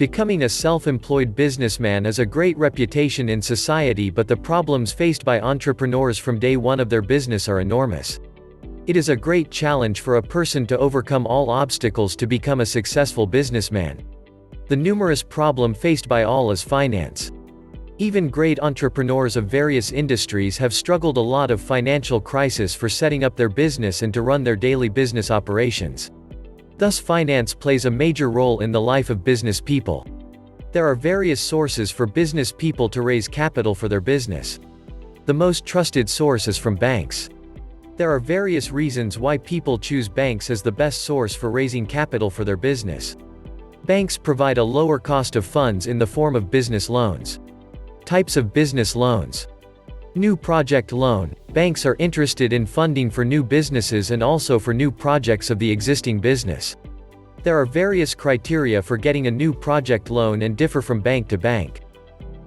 Becoming a self-employed businessman is a great reputation in society, but the problems faced by entrepreneurs from day one of their business are enormous. It is a great challenge for a person to overcome all obstacles to become a successful businessman. The numerous problem faced by all is finance. Even great entrepreneurs of various industries have struggled a lot of financial crisis for setting up their business and to run their daily business operations. Thus finance plays a major role in the life of business people. There are various sources for business people to raise capital for their business. The most trusted source is from banks. There are various reasons why people choose banks as the best source for raising capital for their business. Banks provide a lower cost of funds in the form of business loans. Types of business loans. New project loan. Banks are interested in funding for new businesses and also for new projects of the existing business. There are various criteria for getting a new project loan and differ from bank to bank.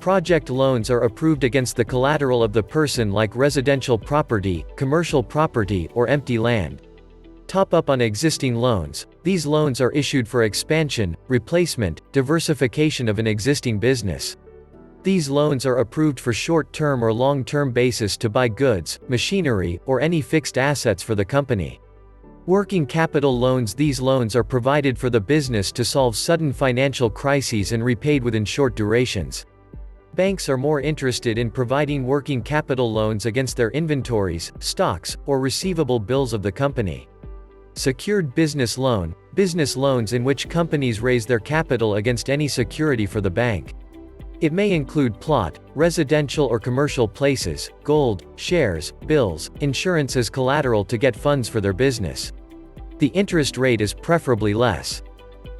Project loans are approved against the collateral of the person, like residential property, commercial property, or empty land. Top up on existing loans. These loans are issued for expansion, replacement, diversification of an existing business. These loans are approved for short-term or long-term basis to buy goods, machinery, or any fixed assets for the company. Working capital loans. These loans are provided for the business to solve sudden financial crises and repaid within short durations. Banks are more interested in providing working capital loans against their inventories, stocks, or receivable bills of the company. Secured business loan. Business loans in which companies raise their capital against any security for the bank. It may include plot, residential or commercial places, gold, shares, bills, insurance as collateral to get funds for their business. The interest rate is preferably less.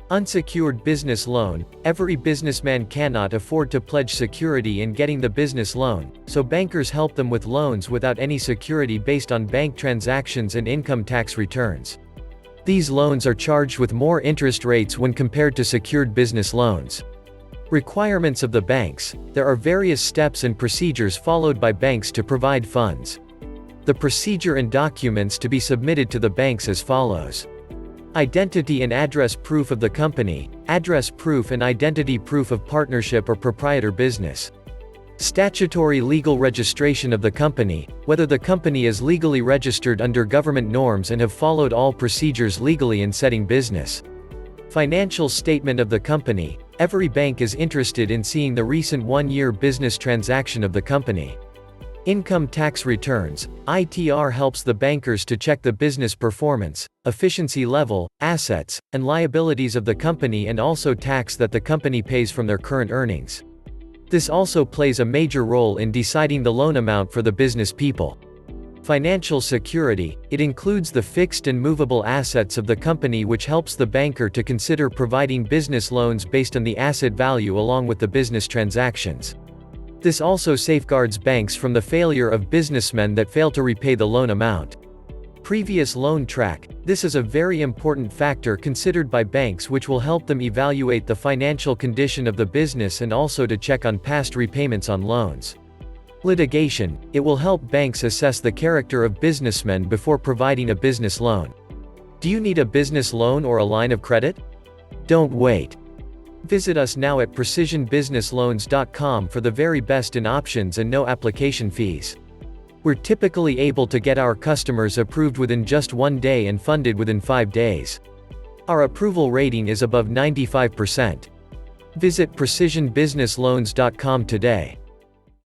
Unsecured business loan. Every businessman cannot afford to pledge security in getting the business loan, so bankers help them with loans without any security based on bank transactions and income tax returns. These loans are charged with more interest rates when compared to secured business loans. Requirements of the banks. There are various steps and procedures followed by banks to provide funds. The procedure and documents to be submitted to the banks as follows. Identity and address proof of the company, address proof and identity proof of partnership or proprietor business. Statutory legal registration of the company, whether the company is legally registered under government norms and have followed all procedures legally in setting business. Financial statement of the company. Every bank is interested in seeing the recent one-year business transaction of the company. Income tax returns. ITR helps the bankers to check the business performance, efficiency level, assets, and liabilities of the company, and also tax that the company pays from their current earnings. This also plays a major role in deciding the loan amount for the business people. Financial security. It includes the fixed and movable assets of the company, which helps the banker to consider providing business loans based on the asset value along with the business transactions. This also safeguards banks from the failure of businessmen that fail to repay the loan amount. Previous loan track. This is a very important factor considered by banks, which will help them evaluate the financial condition of the business and also to check on past repayments on loans. Litigation. It will help banks assess the character of businessmen before providing a business loan. Do you need a business loan or a line of credit? Don't wait. Visit us now at precisionbusinessloans.com for the very best in options and no application fees. We're typically able to get our customers approved within just 1 day and funded within 5 days. Our approval rating is above 95%. Visit precisionbusinessloans.com today.